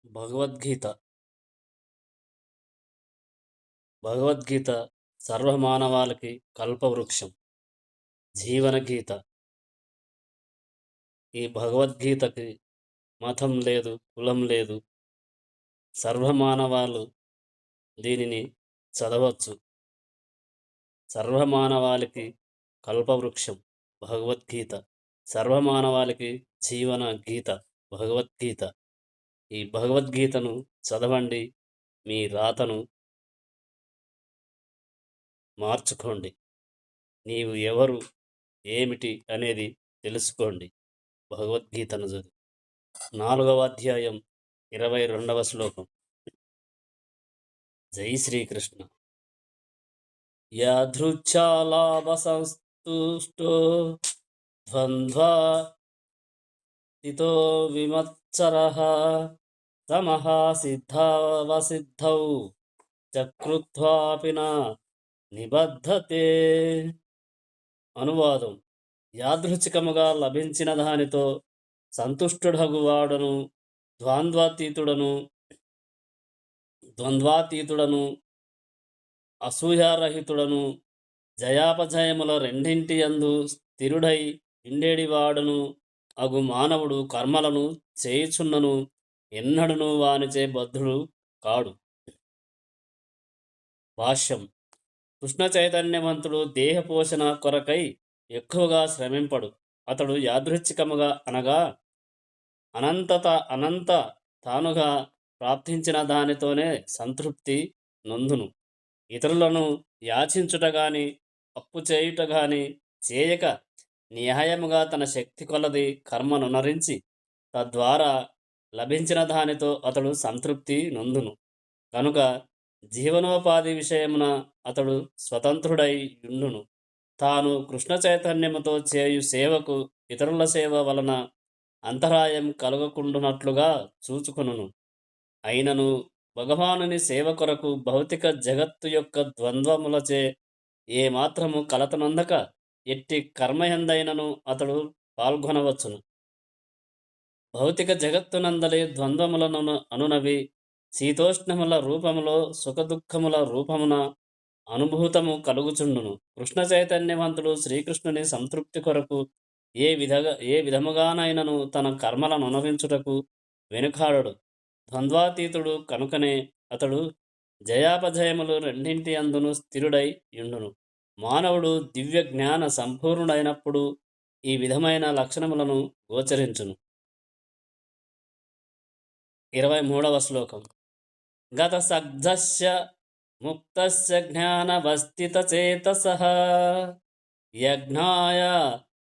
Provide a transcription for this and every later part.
భగవద్గీత భగవద్గీత సర్వమానవాళికి కల్పవృక్షం, జీవనగీత. ఈ భగవద్గీతకి మతం లేదు, కులం లేదు. సర్వమానవాళు దీనిని చదవచ్చు. సర్వమానవాళికి కల్పవృక్షం భగవద్గీత, సర్వమానవాళికి జీవన గీత భగవద్గీత. ఈ భగవద్గీతను చదవండి, మీ రాతను మార్చుకోండి. నీవు ఎవరు, ఏమిటి అనేది తెలుసుకోండి. భగవద్గీతను చదివి 4వ అధ్యాయం 22వ శ్లోకం. జై శ్రీకృష్ణ. యాదృచ్ఛాలాభసంస్తుష్టో ద్వంద్వాతితో విమత్సరః సమః సిద్ధావసిద్ధౌ చక్రుత్వాపి న నిబద్ధతే. అనువాదం: యాదృచ్ఛికముగా లభించిన దానితో సంతుష్టుడగువాడును ద్వంద్వాతీతుడను అసూయారహితుడను జయాపజయముల రెండింటి యందు స్థిరుడై ఉండేడివాడును అగు మానవుడు కర్మలను చేయుచున్నను ఎన్నడను వానిచే బద్ధుడు కాడు. భాష్యం: కృష్ణ చైతన్యవంతుడు దేహపోషణ కొరకై ఎక్కువగా శ్రమింపడు. అతడు యాదృచ్ఛికముగా అనగా అనంత తానుగా ప్రాప్తించిన దానితోనే సంతృప్తి నొందును. ఇతరులను యాచించుట గాని అప్పు చేయుట గాని చేయక న్యాయముగా తన శక్తి కొలది కర్మనునరించి తద్వారా లభించిన దానితో అతడు సంతృప్తి నొందును. కనుక జీవనోపాధి విషయమున అతడు స్వతంత్రుడై యుండును. తాను కృష్ణ చైతన్యముతో చేయు సేవకు ఇతరుల సేవ వలన అంతరాయం కలుగకుండునట్లుగా చూచుకొనును. అయినను భగవానుని సేవ కొరకు భౌతిక జగత్తు యొక్క ద్వంద్వములచే ఏమాత్రము కలతనందక ఎట్టి కర్మయందైనను అతడు పాల్గొనవచ్చును. భౌతిక జగత్తునందలి ద్వంద్వములను అనునవి శీతోష్ణముల రూపములో సుఖదుఖముల రూపమున అనుభూతము కలుగుచుండును. కృష్ణ చైతన్యవంతుడు శ్రీకృష్ణుని సంతృప్తి కొరకు ఏ విధముగానైనను తన కర్మలను అనుభవించుటకు వెనుకాడడు. ద్వంద్వాతీతుడు కనుకనే అతడు జయాపజయములు రెండింటి అందును స్థిరుడై యుండును. మానవుడు దివ్య జ్ఞాన సంపూర్ణుడైనప్పుడు ఈ విధమైన లక్షణములను గోచరించును. 23వ శ్లోకం. గత సగ్ధస్య ముక్తస్య జ్ఞానవస్థితచేతసః యజ్ఞాయ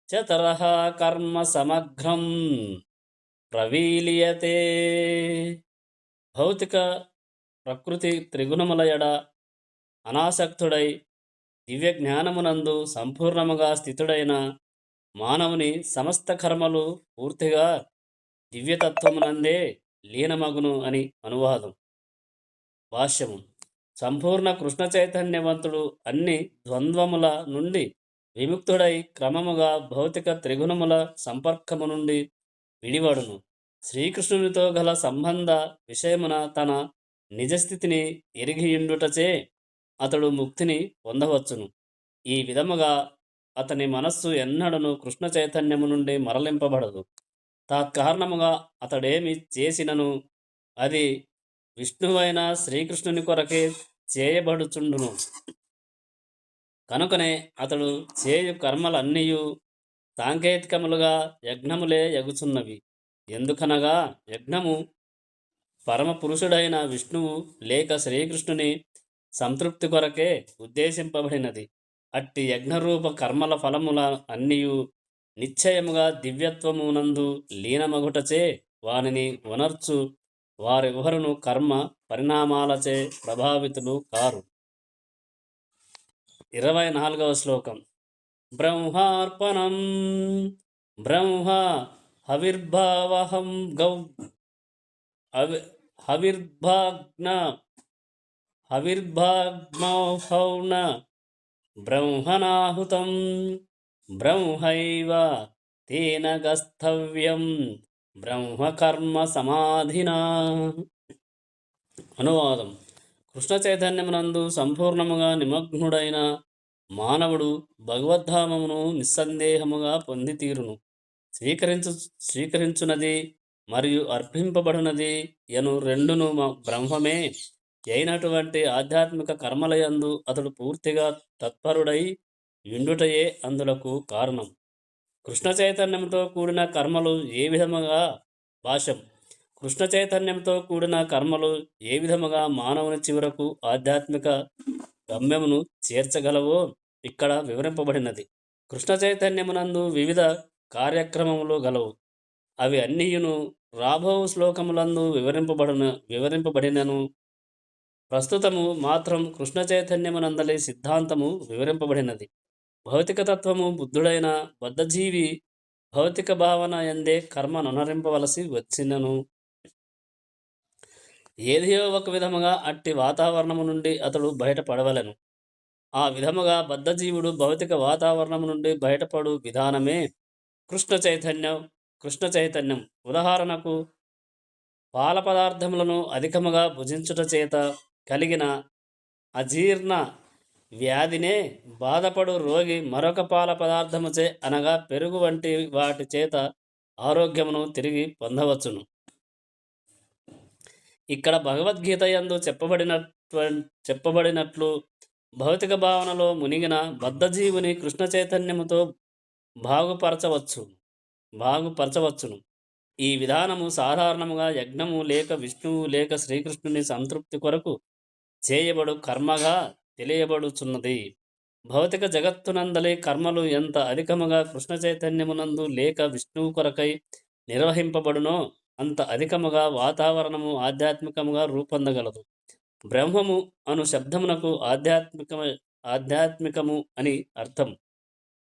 చతరః కర్మ సమగ్రం ప్రవీలియతే. భౌతిక ప్రకృతి త్రిగుణముల ఎడ అనాసక్తుడై దివ్య జ్ఞానమునందు సంపూర్ణముగా స్థితుడైన మానవుని సమస్త కర్మలు పూర్తిగా దివ్యతత్వమునందే లీనమగును అని అనువాదం. భాష్యము: సంపూర్ణ కృష్ణ చైతన్యవంతుడు అన్ని ద్వంద్వముల నుండి విముక్తుడై క్రమముగా భౌతిక త్రిగుణముల సంపర్కము నుండి విడివడును. శ్రీకృష్ణునితో గల సంబంధ విషయమున తన నిజస్థితిని ఎరిగియుండుటచే అతడు ముక్తిని పొందవచ్చును. ఈ విధముగా అతని మనస్సు ఎన్నడను కృష్ణ చైతన్యము నుండి మరలింపబడదు. తత్కారణముగా అతడేమి చేసినను అది విష్ణువైన శ్రీకృష్ణుని కొరకే చేయబడుచుండును. కనుకనే అతడు చేయు కర్మలన్నీయు సాంకేతికములుగా యజ్ఞములే యగుచున్నవి. ఎందుకనగా యజ్ఞము పరమపురుషుడైన విష్ణువు లేక శ్రీకృష్ణుని సంతృప్తి కొరకే ఉద్దేశింపబడినది. అట్టి యజ్ఞరూప కర్మల ఫలముల అన్నీయు నిశ్చయముగా దివ్యత్వమునందు లీనమగుటచే వానిని ఉనర్చు వారెవ్వరును కర్మ పరిణామాలచే ప్రభావితులు కారు. 24వ శ్లోకం. బ్రహ్మార్పణం బ్రహ్మ హవిర్భావహం గౌ హవిర్భాగ్మౌహౌన బ్రహ్మణాహుతం బ్రహ్మైవ తేన గస్థవ్యం బ్రహ్మకర్మ సమాధినా. అనువాదం: కృష్ణ చైతన్యమునందు సంపూర్ణముగా నిమగ్నుడైన మానవుడు భగవద్ధామమును నిస్సందేహముగా పొంది తీరును. స్వీకరించు స్వీకరించున్నది మరియు అర్పింపబడినది ఎను రెండును బ్రహ్మమే అయినటువంటి ఆధ్యాత్మిక కర్మలయందు అతడు పూర్తిగా తత్పరుడై యుండుటయే అందులకు కారణం. కృష్ణ చైతన్యంతో కూడిన కర్మలు ఏ విధముగా భాష్యం: కృష్ణ చైతన్యంతో కూడిన కర్మలు ఏ విధముగా మానవుని చివరకు ఆధ్యాత్మిక గమ్యమును చేర్చగలవో ఇక్కడ వివరింపబడినది. కృష్ణ చైతన్యమునందు వివిధ కార్యక్రమములు గలవు. అవి అన్నీయును రాబో శ్లోకములందు వివరింపబడినను ప్రస్తుతము మాత్రం కృష్ణ చైతన్యమునందలి సిద్ధాంతము వివరింపబడినది. భౌతిక తత్వము బుద్ధుడైన బద్ధజీవి భౌతిక భావన ఎందే కర్మ నొనరింపవలసి వచ్చినను ఏదియో ఒక విధముగా అట్టి వాతావరణము నుండి అతడు బయటపడవలెను. ఆ విధముగా బద్ధజీవుడు భౌతిక వాతావరణము నుండి బయటపడు విధానమే కృష్ణ చైతన్యం. ఉదాహరణకు, పాల పదార్థములను అధికముగా భుజించుట చేత కలిగిన అజీర్ణ వ్యాధినే బాధపడు రోగి మరొక పాల పదార్థముచే అనగా పెరుగు వంటి వాటి చేత ఆరోగ్యమును తిరిగి పొందవచ్చును. ఇక్కడ భగవద్గీత యందు చెప్పబడినట్లు భౌతిక భావనలో మునిగిన బద్ధజీవుని కృష్ణ చైతన్యముతో బాగుపరచవచ్చును. ఈ విధానము సాధారణముగా యజ్ఞము లేక విష్ణువు లేక శ్రీకృష్ణుని సంతృప్తి కొరకు చేయబడు కర్మగా తెలియబడుచున్నది. భౌతిక జగత్తునందలి కర్మలు ఎంత అధికముగా కృష్ణ చైతన్యమునందు లేక విష్ణువు కొరకై నిర్వహింపబడునో అంత అధికముగా వాతావరణము ఆధ్యాత్మికముగా రూపొందగలదు. బ్రహ్మము అను శబ్దమునకు ఆధ్యాత్మికము అని అర్థం.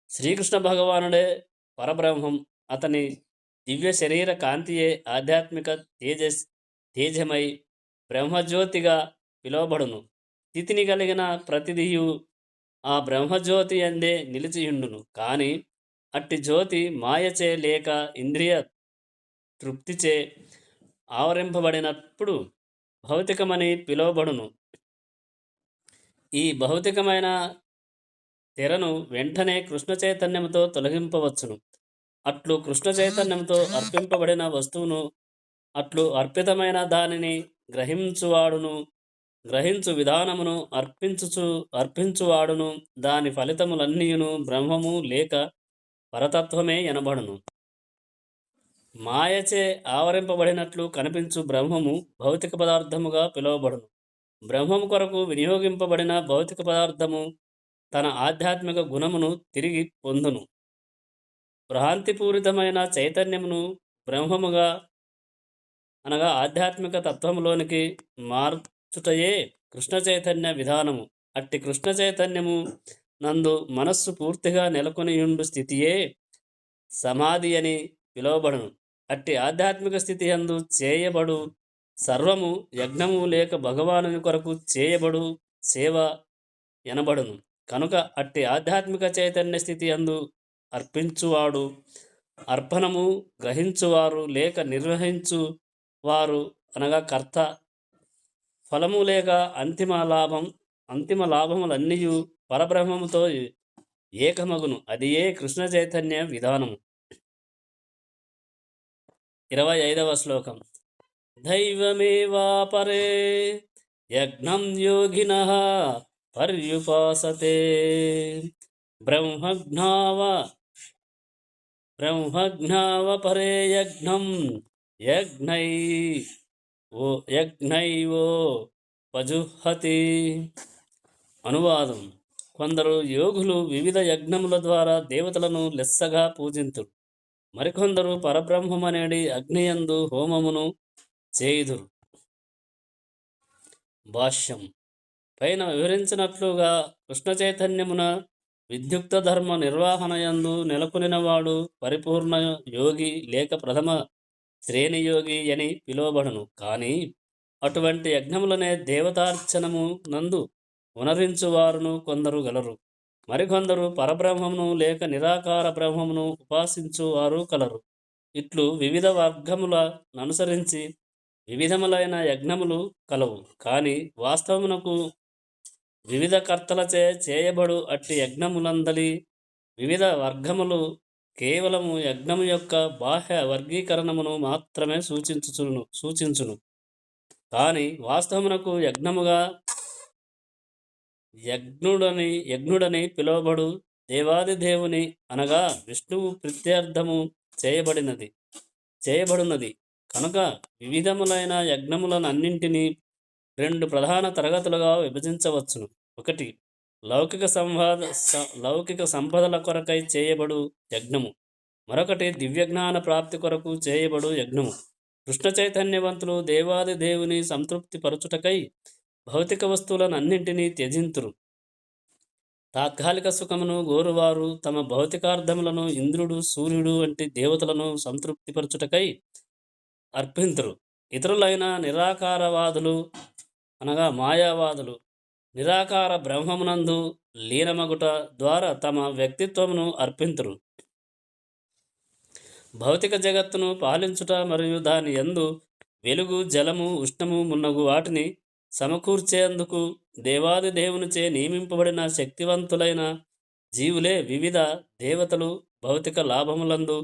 శ్రీకృష్ణ భగవానుడే పరబ్రహ్మం. అతని దివ్య శరీర కాంతియే ఆధ్యాత్మిక తేజమై బ్రహ్మజ్యోతిగా పిలువబడును. స్థితిని కలిగిన ప్రతిదియు ఆ బ్రహ్మజ్యోతి అందే నిలిచియుండును. కానీ అట్టి జ్యోతి మాయచే లేక ఇంద్రియ తృప్తిచే ఆవరింపబడినప్పుడు భౌతికమని పిలువబడును. ఈ భౌతికమైన తెరను వెంటనే కృష్ణ చైతన్యంతో తొలగింపవచ్చును. అట్లు కృష్ణ చైతన్యంతో అర్పింపబడిన వస్తువును అట్లు అర్పితమైన దానిని గ్రహించు విధానమును అర్పించువాడును దాని ఫలితములన్నీయును బ్రహ్మము లేక పరతత్వమే ఎనబడును. మాయచే ఆవరింపబడినట్లు కనిపించు బ్రహ్మము భౌతిక పదార్థముగా పిలువబడును. బ్రహ్మము కొరకు వినియోగింపబడిన భౌతిక పదార్థము తన ఆధ్యాత్మిక గుణమును తిరిగి పొందును. భ్రాంతిపూరితమైన చైతన్యమును బ్రహ్మముగా అనగా ఆధ్యాత్మిక తత్వములోనికి మార్చుటయే కృష్ణ చైతన్య విధానము. అట్టి కృష్ణ చైతన్యము నందు మనస్సు పూర్తిగా నెలకొనియుండు స్థితియే సమాధి అని పిలువబడును. అట్టి ఆధ్యాత్మిక స్థితి యందు చేయబడు సర్వము యజ్ఞము లేక భగవానుని కొరకు చేయబడు సేవ ఎనబడును. కనుక అట్టి ఆధ్యాత్మిక చైతన్య స్థితి యందు అర్పించువాడు, అర్పణము గ్రహించువారు లేక నిర్వహించువారు అనగా కర్త, ఫలము లేక అంతిమ లాభములన్నీయు పరబ్రహ్మముతో ఏకమగును. అది ఏ కృష్ణ చైతన్య విధానము. 25వ శ్లోకం. దైవమేవాపరే యజ్ఞం యోగినః పర్యుపాసతే బ్రహ్మజ్ఞావపరే యజ్ఞం యజ్ఞైవోపజుహతి. అనువాదం: కొందరు యోగులు వివిధ యజ్ఞముల ద్వారా దేవతలను లెస్సగా పూజింతురు. మరికొందరు పరబ్రహ్మమనేడి అగ్నియందు హోమమును చేయుదురు. భాష్యం: పైన వివరించినట్లుగా కృష్ణ చైతన్యమున విద్యుక్త ధర్మ నిర్వహణయందు నెలకొనినవాడు పరిపూర్ణ యోగి లేక ప్రథమ శ్రేణి యోగి అని పిలువబడును. కానీ అటువంటి యజ్ఞములనే దేవతార్చనము నందు ఉనరించువారును కొందరు గలరు. మరికొందరు పరబ్రహ్మమును లేక నిరాకార బ్రహ్మమును ఉపాసించువారు కలరు. ఇట్లు వివిధ వర్గములను అనుసరించి వివిధములైన యజ్ఞములు కలవు. కానీ వాస్తవమునకు వివిధ కర్తలచే చేయబడు అట్టి యజ్ఞములందలి వివిధ వర్గములు కేవలము యజ్ఞము యొక్క బాహ్య వర్గీకరణమును మాత్రమే సూచించును. కానీ వాస్తవమునకు యజ్ఞుడని పిలువబడు దేవాది దేవుని అనగా విష్ణువు ప్రీత్యర్థము చేయబడినది కనుక వివిధములైన యజ్ఞములనన్నింటినీ రెండు ప్రధాన తరగతులుగా విభజించవచ్చును. ఒకటి లౌకిక సంపదల కొరకై చేయబడు యజ్ఞము, మరొకటి దివ్యజ్ఞాన ప్రాప్తి కొరకు చేయబడు యజ్ఞము. కృష్ణ చైతన్యవంతులు దేవాది దేవుని సంతృప్తి పరచుటకై భౌతిక వస్తువులనన్నింటినీ త్యజింతురు. తాత్కాలిక సుఖమును గోరువారు తమ భౌతికార్థములను ఇంద్రుడు, సూర్యుడు వంటి దేవతలను సంతృప్తిపరచుటకై అర్పింతురు. ఇతరులైన నిరాకారవాదులు అనగా మాయావాదులు నిరాకార బ్రహ్మమునందు లీనమగుట ద్వారా తమ వ్యక్తిత్వమును అర్పింతురు. భౌతిక జగత్తును పాలించుట మరియు దాని యందు వెలుగు, జలము, ఉష్ణము మున్నగు వాటిని సమకూర్చేందుకు దేవాది దేవునిచే నియమింపబడిన శక్తివంతులైన జీవులే వివిధ దేవతలు. భౌతిక లాభములందు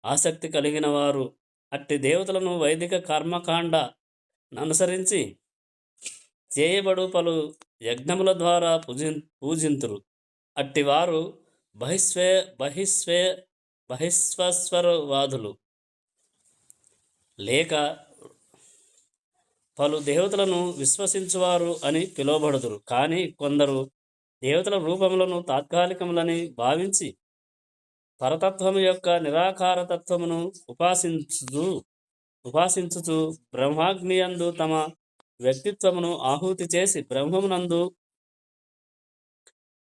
ఆసక్తి కలిగిన వారు అట్టి దేవతలను వైదిక కర్మకాండ అనుసరించి చేయబడు పలు యజ్ఞముల ద్వారా పూజింతురు. అట్టివారు బహిస్వస్వరవాదులు లేక పలు దేవతలను విశ్వసించువారు అని పిలువబడుదురు. కానీ కొందరు దేవతల రూపములను తాత్కాలికములని భావించి పరతత్వము యొక్క నిరాకారతత్వమును ఉపాసించుచు బ్రహ్మాగ్నియందు తమ వ్యక్తిత్వమును ఆహుతి చేసి బ్రహ్మమునందు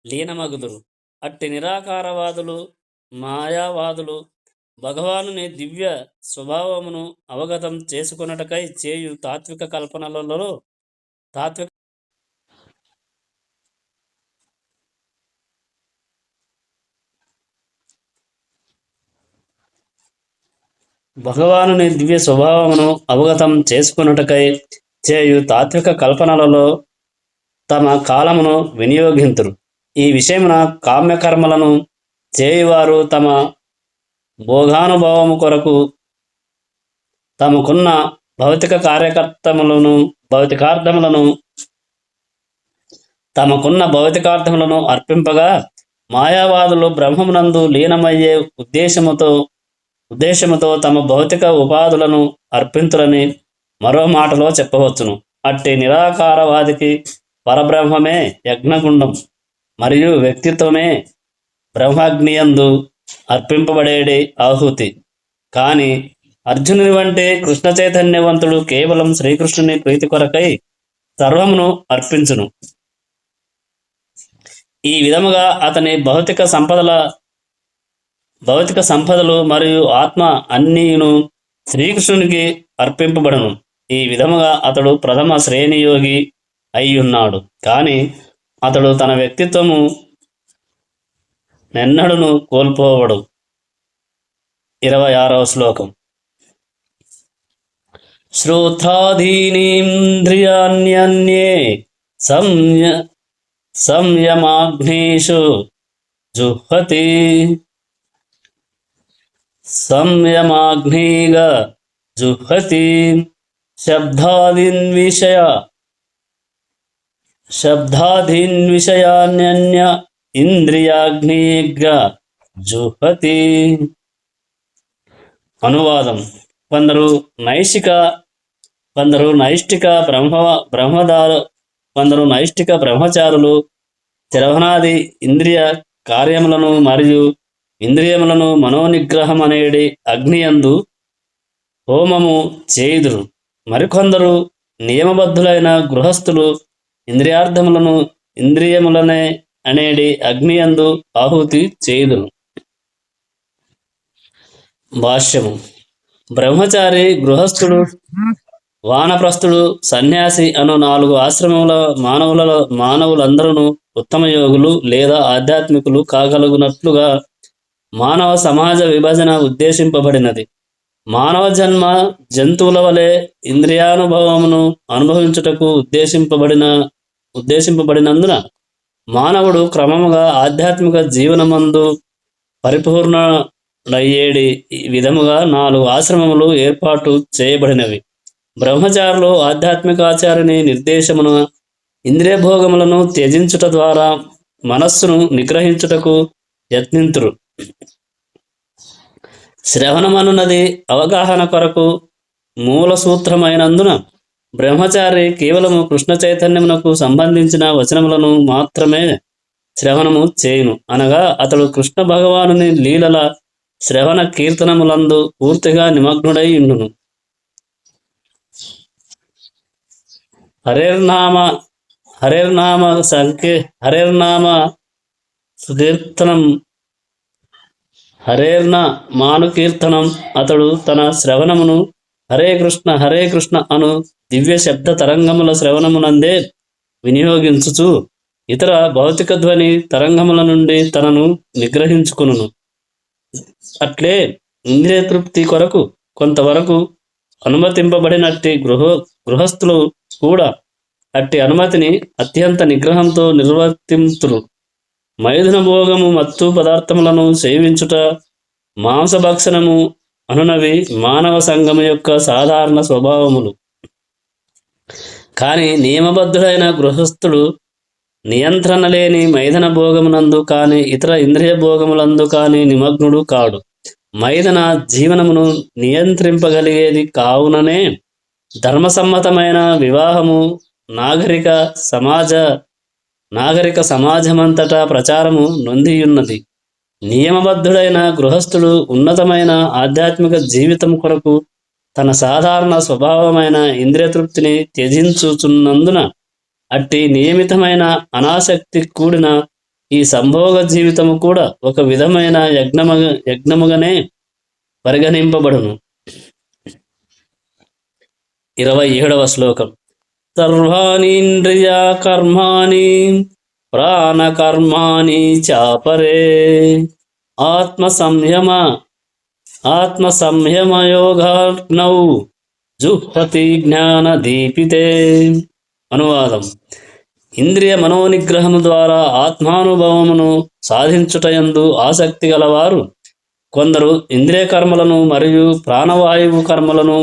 లీనమగుదురు. అట్టి నిరాకారవాదులు, మాయావాదులు భగవానుని దివ్య స్వభావమును అవగతం చేసుకొనుటకై చేయు తాత్విక కల్పనలలో భగవానుని దివ్య స్వభావమును అవగతం చేసుకొనుటకై చేయు తాత్విక కల్పనలలో తమ కాలమును వినియోగింతురు. ఈ విషయమున కామ్యకర్మలను చేయువారు తమ భోగానుభవము కొరకు తమకున్న భౌతికార్థములను అర్పింపగా, మాయావాదులు బ్రహ్మమునందు లీనమయ్యే ఉద్దేశముతో తమ భౌతిక ఉపాధులను అర్పింతులని మరో మాటలో చెప్పవచ్చును. అట్టి నిరాకారవాదికి పరబ్రహ్మమే యజ్ఞగుండం మరియు వ్యక్తిత్వమే బ్రహ్మాగ్నియందు అర్పింపబడేది ఆహుతి. కానీ అర్జునుని వంటి కృష్ణ చైతన్యవంతుడు కేవలం శ్రీకృష్ణుని ప్రీతి కొరకై సర్వమును అర్పించును. ఈ విధముగా అతని భౌతిక సంపదలు మరియు ఆత్మ అన్నీను శ్రీకృష్ణునికి అర్పింపబడను. ఈ విధముగా అతడు ప్రథమ శ్రేణి యోగి అయ్యున్నాడు. కానీ అతడు తన వ్యక్తిత్వము నెన్నడును కోల్పోవడు. 26వ శ్లోకం. శ్రోత్రాదీనింద్రియాణ్యన్యే సంయమాగ్నేషు జుహ్వతి. సంయమాగ్నిగా జుహ్వతి. శబ్దాదీన్విషయాన్యన్య ఇంద్రియాగ్నిగా జుహ్వతి. అనువాదం. కొందరు నైష్టిక బ్రహ్మచారులు శ్రవణాది ఇంద్రియ కార్యములను మరియు ఇంద్రియములను మనోనిగ్రహం అనేది అగ్నియందు హోమము చేయుదురు. మరికొందరు నియమబద్ధులైన గృహస్థులు ఇంద్రియములనే అనేది అగ్నియందు ఆహుతి చేయుదురు. భాష్యము. బ్రహ్మచారి, గృహస్థుడు, వానప్రస్థుడు, సన్యాసి అను 4 ఆశ్రమముల మానవులందరూ ఉత్తమ యోగులు లేదా ఆధ్యాత్మికులు కాగలుగునట్లుగా మానవ సమాజ విభజన ఉద్దేశింపబడినది. మానవ జన్మ జంతువుల వలె ఇంద్రియానుభవమును అనుభవించుటకు ఉద్దేశింపబడినందున మానవుడు క్రమముగా ఆధ్యాత్మిక జీవనమందు పరిపూర్ణుడయ్యేడి విధముగా 4 ఆశ్రమములు ఏర్పాటు చేయబడినవి. బ్రహ్మచారులు ఆధ్యాత్మికాచారిని నిర్దేశమున ఇంద్రియ భోగములను త్యజించుట ద్వారా మనస్సును నిగ్రహించుటకు యత్నింతురు. శ్రవణమనున్నది అవగాహన కొరకు మూల సూత్రమైనందున బ్రహ్మచారి కేవలము కృష్ణ చైతన్యమునకు సంబంధించిన వచనములను మాత్రమే శ్రవణము చేయును. అనగా అతడు కృష్ణ భగవానుని లీలల శ్రవణ కీర్తనములందు పూర్తిగా నిమగ్నుడై ఉండును. హరేర్నామ హరేర్నామ హరేర్నామ సుకీర్తనం హరేర్న మానుకీర్తనం అతడు తన శ్రవణమును హరే కృష్ణ అను దివ్య శబ్ద తరంగముల శ్రవణమునందే వినియోగించుచు ఇతర భౌతిక ధ్వని తరంగముల నుండి తనను నిగ్రహించుకును. అట్లే ఇంద్రియ తృప్తి కొరకు కొంతవరకు అనుమతింపబడినట్టి గృహస్థులు కూడా అట్టి అనుమతిని అత్యంత నిగ్రహంతో నిర్వర్తింతురు. మైథున భోగము మత్తు పదార్థములను సేవించుట, మాంసభక్షణము అనునవి మానవ సంఘము యొక్క సాధారణ స్వభావములు. కానీ నియమబద్ధుడైన గృహస్థుడు నియంత్రణ లేని మైథన భోగమునందు కానీ ఇతర ఇంద్రియ భోగములందు కానీ నిమగ్నుడు కాడు. మైథన జీవనమును నియంత్రింపగలిగేది కావుననే ధర్మసమ్మతమైన వివాహము నాగరిక సమాజమంతటా ప్రచారము నొందియున్నది. నియమబద్ధుడైన గృహస్థుడు ఉన్నతమైన ఆధ్యాత్మిక జీవితం కొరకు తన సాధారణ స్వభావమైన ఇంద్రియ తృప్తిని త్యజించుచున్నందున అట్టి నియమితమైన అనాసక్తి కూడిన ఈ సంభోగ జీవితము కూడా ఒక విధమైన యజ్ఞముగానే పరిగణింపబడును. 27వ శ్లోకం. సర్వాణీంద్రియా కర్మాణి ప్రాణకర్మాణి చాపరే ఆత్మసంయమయోగాగ్నౌ జుహ్వతి జ్ఞానదీపితే. అనువాదం. ఇంద్రియ మనోనిగ్రహము ద్వారా ఆత్మానుభవమును సాధించుటయందు ఆసక్తి గలవారు కొందరు ఇంద్రియ కర్మలను మరియు ప్రాణవాయువు కర్మలను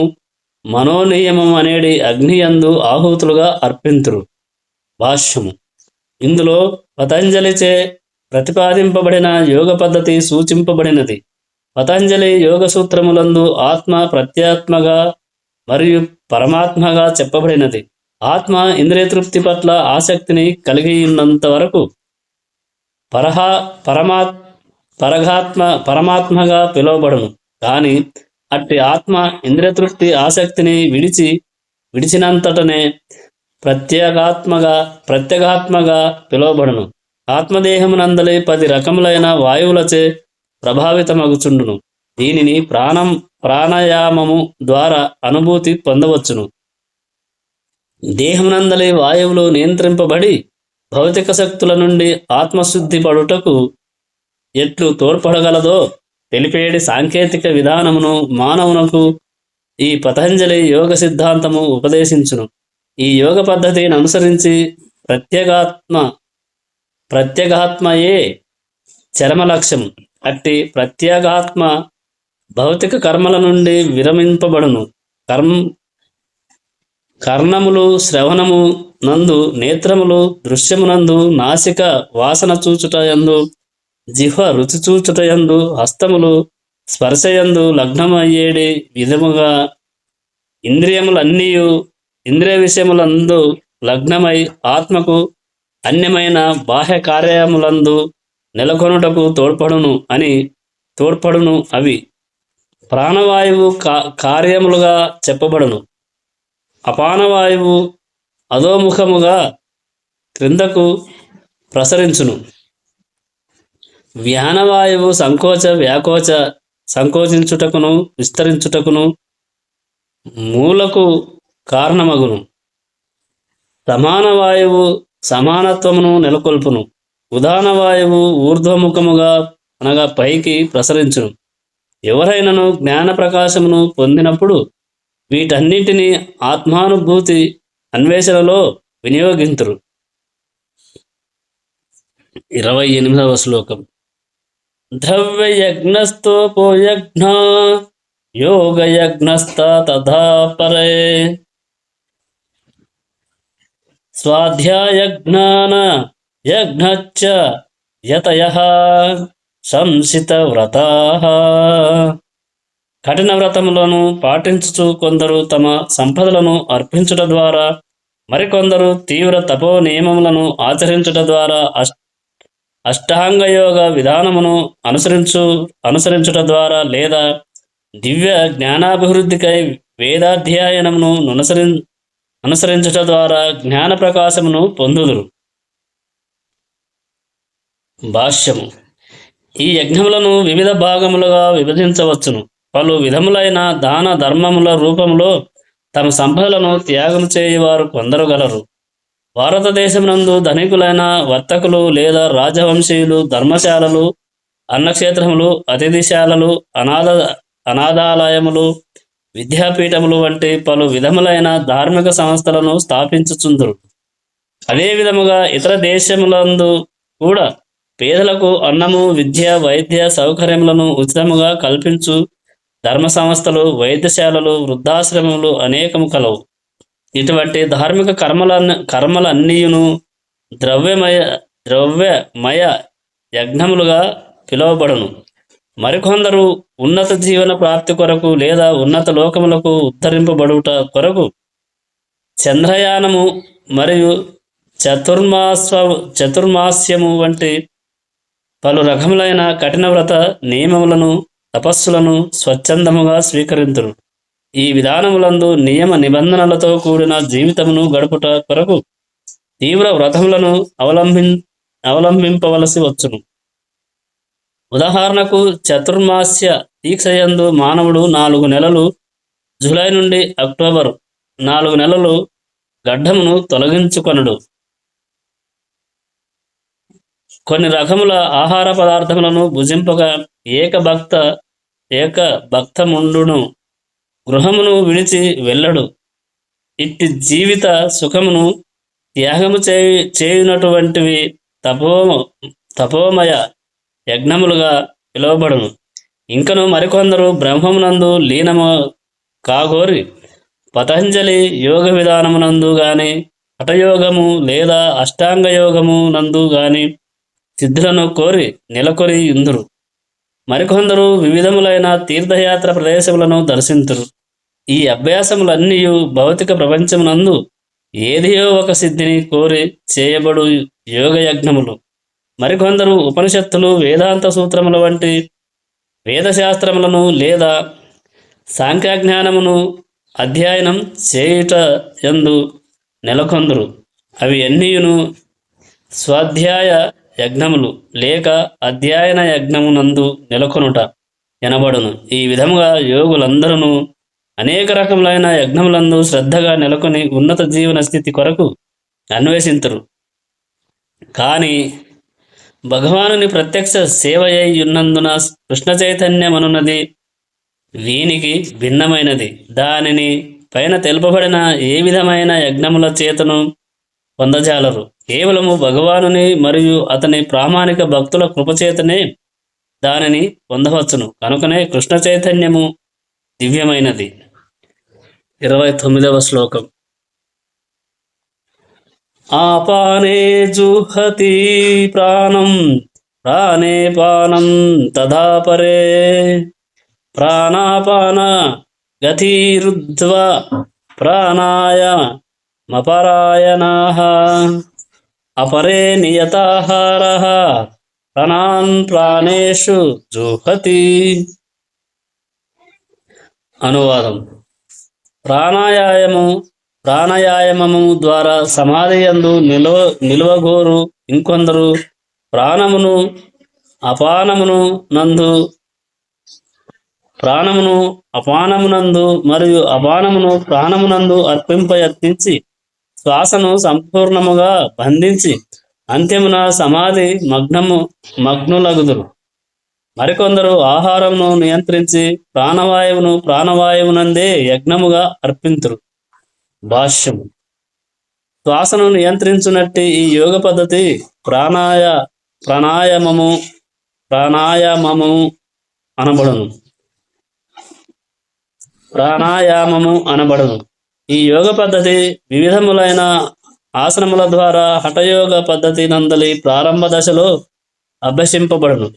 మనోనియమం అనేడి అగ్నియందు ఆహుతులుగా అర్పింతురు. భాష్యము. ఇందులో పతంజలిచే ప్రతిపాదింపబడిన యోగ పద్ధతి సూచింపబడినది. పతంజలి యోగ సూత్రములందు ఆత్మ ప్రత్యాత్మగా మరియు పరమాత్మగా చెప్పబడినది. ఆత్మ ఇంద్రియ తృప్తి పట్ల ఆసక్తిని కలిగి ఉన్నంత వరకు పరమాత్మగా పిలువబడును. కానీ అట్టి ఆత్మ ఇంద్రియ తృప్తి ఆసక్తిని విడిచినంతటనే ప్రత్యేగాత్మగా పిలువబడును. ఆత్మదేహమునందలి 10 రకములైన వాయువులచే ప్రభావితమగుచుండును. దీనిని ప్రాణాయామము ద్వారా అనుభూతి పొందవచ్చును. దేహమునందలి వాయువులు నియంత్రింపబడి భౌతిక శక్తుల నుండి ఆత్మశుద్ధి పడుటకు ఎట్లు తోడ్పడగలదో తెలిపేడి సాంకేతిక విధానమును మానవునకు ఈ పతంజలి యోగ సిద్ధాంతము ఉపదేశించును. ఈ యోగ పద్ధతిని అనుసరించి ప్రత్యేగాత్మయే చరమ లక్ష్యం. అట్టి ప్రత్యేగాత్మ భౌతిక కర్మల నుండి విరమింపబడును. కర్ణములు శ్రవణము నందు, నేత్రములు దృశ్యమునందు, నాసిక వాసన చూచుటయందు, జిహ్వ రుచి చూచుటయందు, హస్తములు స్పర్శయందు లగ్నమయ్యేడి విధముగా ఇంద్రియములన్నీయు ఇంద్రియ విషయములందు లగ్నమై ఆత్మకు అన్యమైన బాహ్య కార్యములందు నెలకొనుటకు తోడ్పడును. అవి ప్రాణవాయువు కార్యములుగా చెప్పబడును. అపానవాయువు అధోముఖముగా క్రిందకు ప్రసరించును. వ్యానవాయువు సంకోచించుటకును విస్తరించుటకును మూలకు కారణమగును. సమాన వాయువు సమానత్వమును నెలకొల్పును. ఉదాన వాయువు ఊర్ధ్వముఖముగా అనగా పైకి ప్రసరించును. ఎవరైనను జ్ఞాన ప్రకాశమును పొందినప్పుడు వీటన్నిటినీ ఆత్మానుభూతి అన్వేషణలో వినియోగింతురు. 28వ శ్లోకం. ద్రవ్యయజ్ఞస్తోపోయజ్ఞ యోగయజ్ఞస్త తథా పరే స్వాధ్యాయజ్ఞాన యజ్ఞచ్చ యతయః సంసితవ్రతాః. కఠిన వ్రతములను పాటించుచు కొందరు తమ సంపదలను అర్పించుట ద్వారా, మరికొందరు తీవ్ర తపో నియమములను ఆచరించుట ద్వారా అష్టాంగయోగ విధానమును అనుసరించుట ద్వారా లేదా దివ్య జ్ఞానాభివృద్ధికై వేదాధ్యయనమును అనుసరించుట ద్వారా జ్ఞాన ప్రకాశమును పొందుదురు. భాష్యము. ఈ యజ్ఞములను వివిధ భాగములుగా విభజించవచ్చును. పలు విధములైన దాన ధర్మముల రూపంలో తమ సంపదలను త్యాగం చేయువారు కొందరు గలరు. భారతదేశమునందు ధనికులైన వర్తకులు లేదా రాజవంశీయులు ధర్మశాలలు, అన్నక్షేత్రములు, అతిథిశాలలు, అనాథాలయములు, విద్యాపీఠములు వంటి పలు విధములైన ధార్మిక సంస్థలను స్థాపించుచుందురు. అదే విధముగా ఇతర దేశములందు కూడా పేదలకు అన్నము, విద్య, వైద్య సౌకర్యములను ఉచితముగా కల్పించు ధర్మ సంస్థలు, వైద్యశాలలు, వృద్ధాశ్రమములు అనేకము కలవు. ఇటువంటి ధార్మిక కర్మలన్నీయును ద్రవ్యమయ యజ్ఞములుగా పిలువబడును. మరికొందరు ఉన్నత జీవన ప్రాప్తి కొరకు లేదా ఉన్నత లోకములకు ఉద్ధరింపబడుట కొరకు చంద్రయానము మరియు చతుర్మాస్యము వంటి పలు రకములైన కఠిన వ్రత నియమములను, తపస్సులను స్వచ్ఛందముగా స్వీకరింతురు. ఈ విధానములందు నియమ నిబంధనలతో కూడిన జీవితమును గడుపుట కొరకు తీవ్ర వ్రతములను అవలంబింపవలసి వచ్చును. ఉదాహరణకు చతుర్మాస్య దీక్షయందు మానవుడు 4 నెలలు, జూలై నుండి అక్టోబర్ 4 నెలలు గడ్డమును తొలగించుకొనడు. కొన్ని రకముల ఆహార పదార్థములను భుజింపగా ఏక భక్తముండును, గృహమును విడిచి వెళ్ళడు. ఇట్టి జీవిత సుఖమును త్యాగము చేయునటువంటివి తపోమయ యజ్ఞములుగా పిలువబడును. ఇంకను మరికొందరు బ్రహ్మమునందు లీనము కాగోరి పతంజలి యోగ విధానమునందు గాని, హఠయోగము లేదా అష్టాంగయోగము నందు గాని సిద్ధులను కోరి నెలకొని ఇందురు. మరికొందరు వివిధములైన తీర్థయాత్ర ప్రదేశములను దర్శింతురు. ఈ అభ్యాసములన్నీ భౌతిక ప్రపంచమునందు ఏదియో ఒక సిద్ధిని కోరి చేయబడు యోగయజ్ఞములు. మరికొందరు ఉపనిషత్తులు, వేదాంత సూత్రముల వంటి వేదశాస్త్రములను లేదా సాంఖ్యజ్ఞానమును అధ్యయనం చేయుట యందు నెలకొందురు. అవి అన్నీయును స్వాధ్యాయ యజ్ఞములు లేక అధ్యయన యజ్ఞమునందు నెలకొనుట ఎనబడును. ఈ విధముగా యోగులందరూ అనేక రకములైన యజ్ఞములందు శ్రద్ధగా నెలకొని ఉన్నత జీవన స్థితి కొరకు అన్వేషింతురు. కానీ భగవానుని ప్రత్యక్ష సేవయై ఉన్నందున కృష్ణ చైతన్యమనున్నది వీనికి భిన్నమైనది. దానిని పైన తెలుపబడిన ఏ విధమైన యజ్ఞముల చేతను పొందజాలరు. కేవలము భగవానుని మరియు అతని ప్రామాణిక భక్తుల కృపచేతనే దానిని పొందవచ్చును. కనుకనే కృష్ణ చైతన్యము దివ్యమైనది. 29వ శ్లోకం. ఆపానే జుహతి ప్రాణం ప్రాణే పానం తథా పరే ప్రాణాపాన గతిరుద్ధ్వా ప్రాణాయామపరాయణాః అపరే నియతాహారః ప్రాణాన్ ప్రాణేషు జుహతి. అనువాదం. ప్రాణాయామము ద్వారా సమాధి యందు నిలువగోరు ఇంకొందరు ప్రాణమును అపానమునందు మరియు అపానమును ప్రాణమునందు అర్పింపయత్నించి శ్వాసను సంపూర్ణముగా బంధించి అంత్యమున సమాధి మగ్నులగుదురు. మరికొందరు ఆహారమును నియంత్రించి ప్రాణవాయువునందే యజ్ఞముగా అర్పింతురు. భాష్యము. శ్వాసను నియంత్రించునట్టి ఈ యోగ పద్ధతి ప్రాణాయామము ప్రాణాయామము అనబడును. ఈ యోగ పద్ధతి వివిధములైన ఆసనముల ద్వారా హఠయోగ పద్ధతి నందలి ప్రారంభ దశలో అభ్యసింపబడును.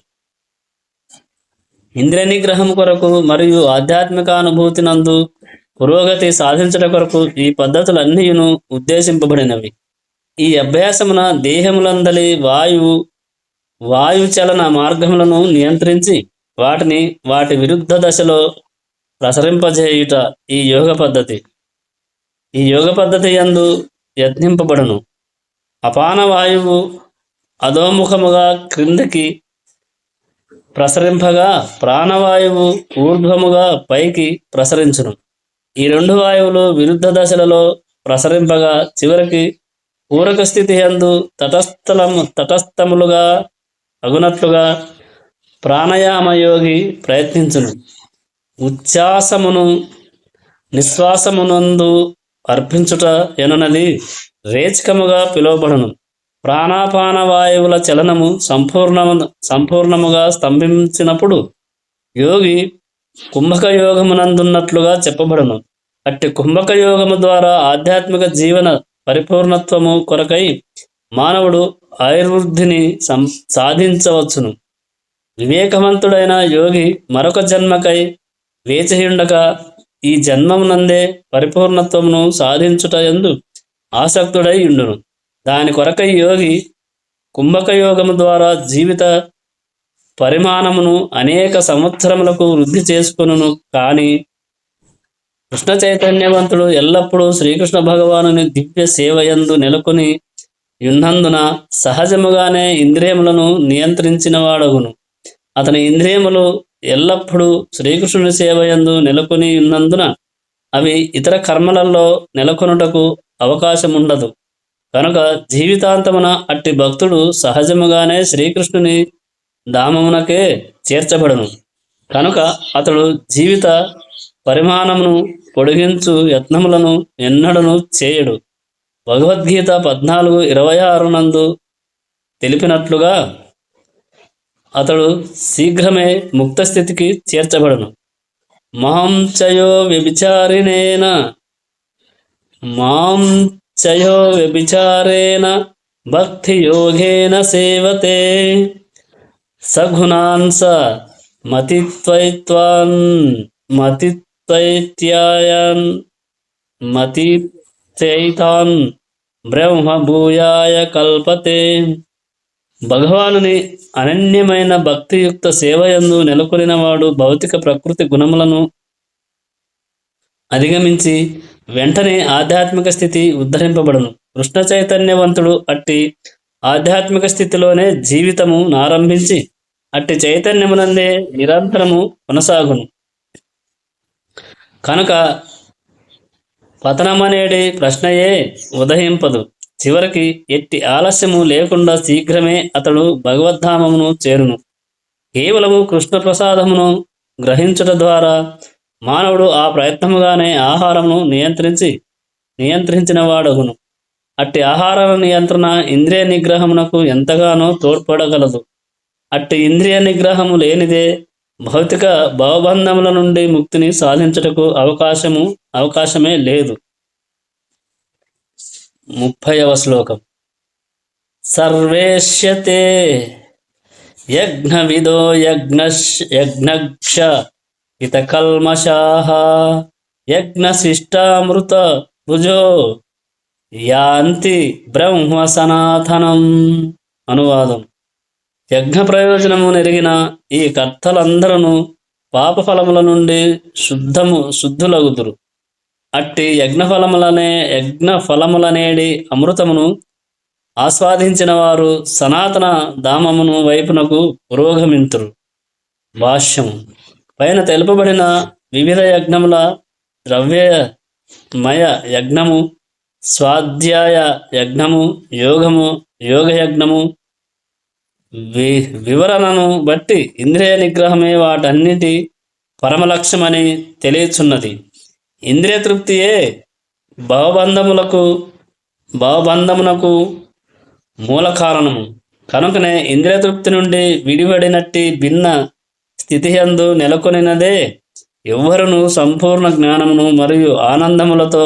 ఇంద్రియ నిగ్రహం కొరకు మరియు ఆధ్యాత్మిక అనుభూతి నందు పురోగతి సాధించడం కొరకు ఈ పద్ధతులన్నీయును ఉద్దేశింపబడినవి. ఈ అభ్యాసమున దేహములందలి వాయుచలన మార్గములను నియంత్రించి వాటిని వాటి విరుద్ధ దశలో ప్రసరింపజేయుట ఈ యోగ పద్ధతి. ఈ యోగ పద్ధతి యందు యత్నింపబడును. అపాన వాయువు అధోముఖముగా క్రిందికి ప్రసరింపగా ప్రాణవాయువు ఊర్ధ్వముగా పైకి ప్రసరించును. ఈ రెండు వాయువులు విరుద్ధ దశలలో ప్రసరింపగా చివరికి పూరక స్థితి యందు తటస్థములుగా అగునట్లుగా ప్రాణాయామయోగి ప్రయత్నించును. ఉచ్ఛ్వాసమును నిశ్వాసమునందు అర్పించుట ఎనున్నది రేచకముగా పిలువబడును. ప్రాణాపాన వాయువుల చలనము సంపూర్ణముగా స్తంభించినప్పుడు యోగి కుంభక యోగమునందున్నట్లుగా చెప్పబడును. అట్టి కుంభక యోగము ద్వారా ఆధ్యాత్మిక జీవన పరిపూర్ణత్వము కొరకై మానవుడు ఆయుర్వృద్ధిని సాధించవచ్చును. వివేకవంతుడైన యోగి మరొక జన్మకై వేచియుండక ఈ జన్మమునందే పరిపూర్ణత్వమును సాధించుట యందు ఆసక్తుడై ఉండును. దాని కొరకై యోగి కుంభక యోగము ద్వారా జీవిత పరిమాణమును అనేక సంవత్సరములకు వృద్ధి చేసుకొనును. కానీ కృష్ణ చైతన్యవంతుడు ఎల్లప్పుడూ శ్రీకృష్ణ భగవానుని దివ్య సేవయందు నెలకొని యున్నందున సహజముగానే ఇంద్రియములను నియంత్రించిన వాడగును. అతని ఇంద్రియములు ఎల్లప్పుడూ శ్రీకృష్ణుని సేవయందు నెలకొని ఉన్నందున అవి ఇతర కర్మలలో నెలకొనుటకు అవకాశముండదు. కనుక జీవితాంతమున అట్టి భక్తుడు సహజముగానే శ్రీకృష్ణుని ధామమునకే చేర్చబడును. కనుక అతడు జీవిత పరిమాణమును పొడిగించు యత్నములను ఎన్నడను చేయడు. భగవద్గీత 14:26 నందు తెలిపినట్లుగా అతడు శీఘ్రమే ముక్తస్థితికి చేర్చబడును. మాం చయో వ్యభిచారేణ భక్తియోగేన సేవతే సగుణాన్ స మతిత్వైతాన్ బ్రహ్మ భూయాయ కల్పతే. భగవానుని అనన్యమైన భక్తియుక్త సేవయందు నెలకొనినవాడు భౌతిక ప్రకృతి గుణములను అధిగమించి వెంటనే ఆధ్యాత్మిక స్థితి ఉద్ధరింపబడును. కృష్ణ చైతన్యవంతుడు అట్టి ఆధ్యాత్మిక స్థితిలోనే జీవితము నారంభించి అట్టి చైతన్యమునందే నిరంతరము కొనసాగును. కనుక పతనమనేది ప్రశ్నయే ఉదయింపదు. చివరికి ఎట్టి ఆలస్యము లేకుండా శీఘ్రమే అతడు భగవద్ధామమును చేరును. కేవలము కృష్ణ ప్రసాదమును గ్రహించుట ద్వారా మానవుడు ఆ ప్రయత్నముగానే ఆహారమును నియంత్రించిన వాడగును. అట్టి ఆహార నియంత్రణ ఇంద్రియ నిగ్రహమునకు ఎంతగానో తోడ్పడగలదు. అట్టి ఇంద్రియ నిగ్రహము లేనిదే భౌతిక భవబంధముల నుండి ముక్తిని సాధించుటకు అవకాశమే లేదు. 30వ శ్లోకం. సర్వేష్యతే యజ్ఞవిదో యజ్ఞక్ష హితకల్మషాః యజ్ఞశిష్టామృత భుజో యాంతి బ్రహ్మ సనాతనం. అనువాదం. యజ్ఞ ప్రయోజనము నెరిగిన ఈ కర్తలందరూ పాపఫలముల నుండి శుద్ధులగుదురు. అట్టి యజ్ఞఫలములనేడి అమృతమును ఆస్వాదించిన వారు సనాతన ధామమును వైపునకు పురోగమింతురు. భాష్యము. పైన తెలుపబడిన వివిధ యజ్ఞముల ద్రవ్యమయ యజ్ఞము, స్వాధ్యాయ యజ్ఞము, యోగయజ్ఞము, వివరణను బట్టి ఇంద్రియ నిగ్రహమే వాటన్నిటి పరమలక్ష్యమని తెలియచున్నది. ఇంద్రియ తృప్తియే భవబంధములకు భవబంధమునకు మూల కారణము. కనుకనే ఇంద్రియ తృప్తి నుండి విడివడినట్టి భిన్న స్థితియందు నెలకొనినదే ఎవ్వరును సంపూర్ణ జ్ఞానమును మరియు ఆనందములతో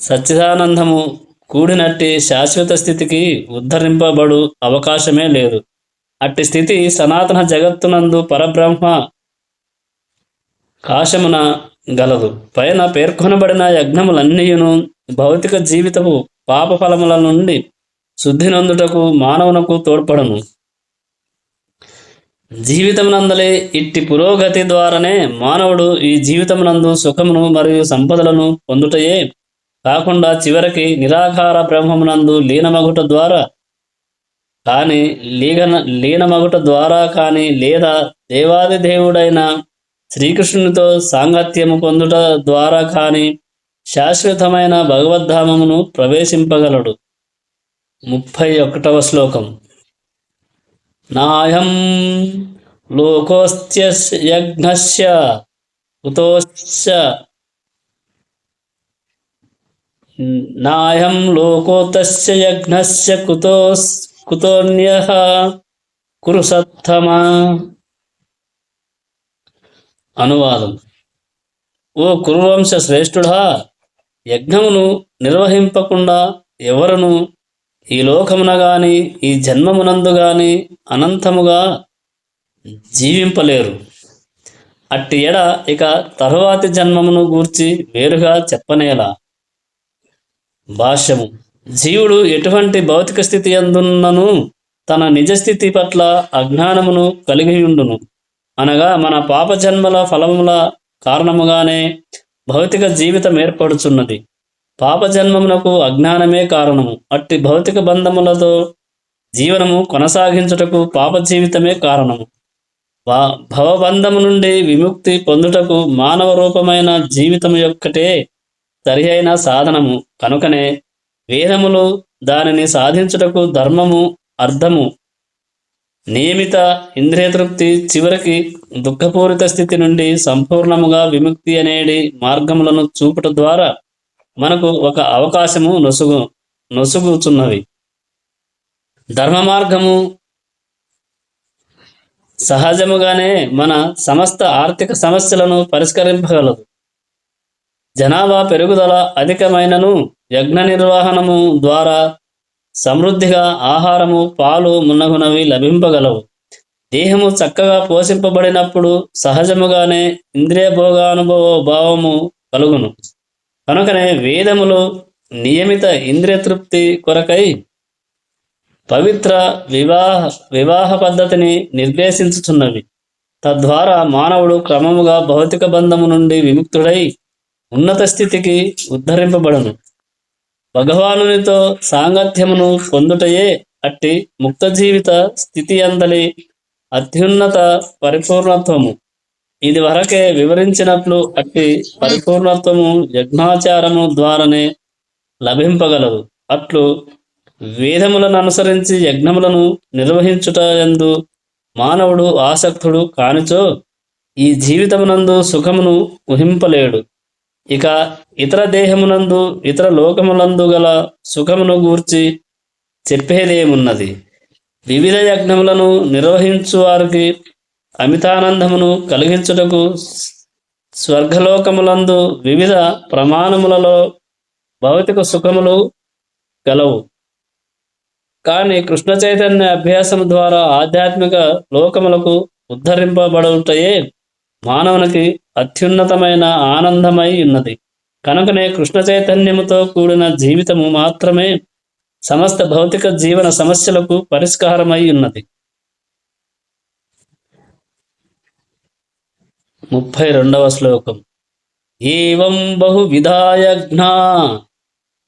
సచ్చిదానందము కూడినట్టి శాశ్వత స్థితికి ఉద్ధరింపబడు అవకాశమే లేదు. అట్టి స్థితి సనాతన జగత్తునందు పరబ్రహ్మ కాశమున గలదు. పైన పేర్కొనబడిన యజ్ఞములన్నీయును భౌతిక జీవితపు పాప ఫలముల నుండి శుద్ధి నొందుటకు మానవునకు తోడ్పడను. జీవితమునందలే ఇట్టి పురోగతి ద్వారానే మానవుడు ఈ జీవితమునందు సుఖమును మరియు సంపదలను పొందుటయే కాకుండా చివరికి నిరాకార బ్రహ్మమునందు లీనమగుట ద్వారా కానీ లేదా దేవాది దేవుడైన శ్రీకృష్ణునితో సాంగత్యము పొందుట ద్వారా కానీ శాశ్వతమైన భగవద్ధామమును ప్రవేశింపగలడు. 31వ శ్లోకం. నాయం లోకోస్త్యస్య యజ్ఞస్య కుతోస్య నాయం లోకోతస్య యజ్ఞస్య కుతోన్యః కురు సత్తమా. అనువాదం. ఓ కురువంశ శ్రేష్ఠుడా, యజ్ఞమును నిర్వహింపకుండా ఎవరును ఈ లోకమున గాని ఈ జన్మమునందు గాని అనంతముగా జీవింపలేరు. అట్టి ఎడ ఇక తరువాతి జన్మమును గూర్చి వేరుగా చెప్పనేలా. భాష్యము. జీవుడు ఎటువంటి భౌతిక స్థితి యందున్నను తన నిజస్థితి పట్ల అజ్ఞానమును కలిగియుండును. అనగా మన పాపజన్మల ఫలముల కారణముగానే భౌతిక జీవితం ఏర్పడుచున్నది. పాపజన్మమునకు అజ్ఞానమే కారణము. అట్టి భౌతిక బంధములతో జీవనము కొనసాగించుటకు పాప జీవితమే కారణము. భవబంధము నుండి విముక్తి పొందుటకు మానవ రూపమైన జీవితం యొక్కటే సరి అయిన సాధనము. కనుకనే వేదములు దానిని సాధించుటకు ధర్మము, అర్థము, నియమిత ఇంద్రియతృప్తి, చివరికి దుఃఖపూరిత స్థితి నుండి సంపూర్ణముగా విముక్తి అనేడి మార్గములను చూపుట ద్వారా మనకు ఒక అవకాశము నొసుగుచున్నవి. ధర్మ మార్గము సహజముగానే మన సమస్త ఆర్థిక సమస్యలను పరిష్కరింపగలదు. జనాభా పెరుగుదల అధికమైనను యజ్ఞ నిర్వహణము ద్వారా సమృద్ధిగా ఆహారము, పాలు మున్నగునవి లభింపగలవు. దేహము చక్కగా పోషింపబడినప్పుడు సహజముగానే ఇంద్రియ భోగానుభవ భావము కలుగును. కనుకనే వేదములు నియమిత ఇంద్రియ తృప్తి కొరకై పవిత్ర వివాహ పద్ధతిని నిర్దేశించుచున్నవి. తద్వారా మానవుడు క్రమముగా భౌతిక బంధము నుండి విముక్తుడై ఉన్నత స్థితికి ఉద్ధరింపబడను. భగవానునితో సాంగత్యమును పొందుటయే అట్టి ముక్త జీవిత స్థితి అందలి అత్యున్నత పరిపూర్ణత్వము. ఇది వరకే వివరించినట్లు అట్టి పరిపూర్ణత్వము యజ్ఞాచారము ద్వారానే లభింపగలదు. అట్లు వేదములను అనుసరించి యజ్ఞములను నిర్వహించుట యందు మానవుడు ఆసక్తుడు కానిచో ఈ జీవితమునందు సుఖమును ఊహింపలేడు. ఇక ఇతర దేహమునందు ఇతర లోకములందు గల సుఖమును గూర్చి చెప్పేదేమున్నది? వివిధ యజ్ఞములను నిర్వహించు వారికి అమితానందమును కలిగించుటకు స్వర్గలోకములందు వివిధ ప్రమాణములలో భౌతిక సుఖములు గలవు. కానీ కృష్ణ చైతన్య అభ్యాసము ద్వారా ఆధ్యాత్మిక లోకములకు ఉద్ధరింపబడుటయే మానవునికి అత్యున్నతమైన ఆనందమై ఉన్నది. కనుకనే కృష్ణ చైతన్యముతో కూడిన జీవితము మాత్రమే సమస్త భౌతిక జీవన సమస్యలకు పరిష్కారమై ఉన్నది. 32వ శ్లోకం. ఏవం బహువిధా యజ్ఞా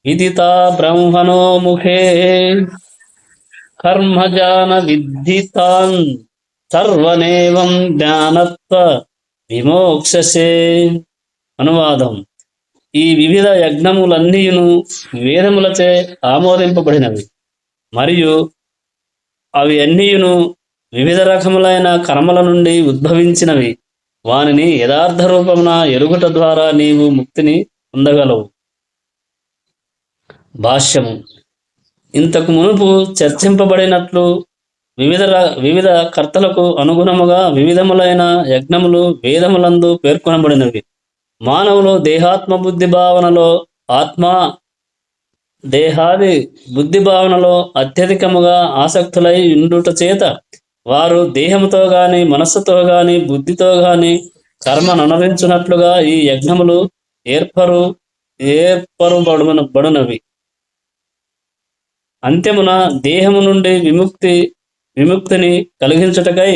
విదితా బ్రహ్మణో ముఖే కర్మజాన విద్ధితాన్ సర్వనేవం జ్ఞానత్వ విమోక్షసే. అనువాదం. ఈ వివిధ యజ్ఞములన్నీయును వేదములచే ఆమోదింపబడినవి మరియు అవి అన్నీయును వివిధ రకములైన కర్మల నుండి ఉద్భవించినవి. వానిని యథార్థ రూపమున ఎరుగుట ద్వారా నీవు ముక్తిని పొందగలవు. భాష్యము: ఇంతకు మునుపు చర్చింపబడినట్లు వివిధ కర్తలకు అనుగుణముగా వివిధములైన యజ్ఞములు వేదములందు పేర్కొనబడినవి. మానవులు దేహాత్మ బుద్ధి భావనలో ఆత్మ దేహాది బుద్ధి భావనలో అత్యధికముగా ఆసక్తులై ఉండుట చేత వారు దేహముతో గాని మనస్సుతో గాని బుద్ధితో గాని కర్మననుభవించున్నట్లుగా ఈ యజ్ఞములు ఏర్పరుబడునవి. అంత్యమున దేహము నుండి విముక్తిని కలిగించుటకై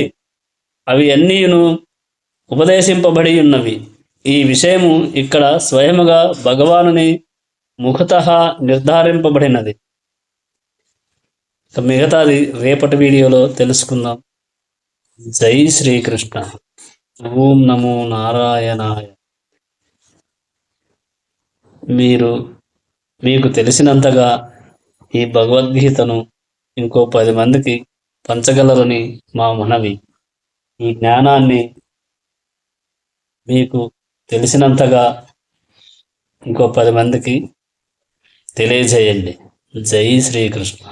అవి అన్నీయును ఉపదేశింపబడి ఉన్నవి. ఈ విషయము ఇక్కడ స్వయముగా భగవానుని ముఖతః నిర్ధారింపబడినది. మిగతాది రేపటి వీడియోలో తెలుసుకుందాం. జై శ్రీకృష్ణ. ఓం నమో నారాయణాయ. మీకు తెలిసినంతగా ఈ భగవద్గీతను ఇంకో 10 మందికి పంచగలరని మా మనవి. ఈ జ్ఞానాన్ని మీకు తెలిసినంతగా ఇంకో 10 మందికి తెలియజేయండి. జై శ్రీకృష్ణ.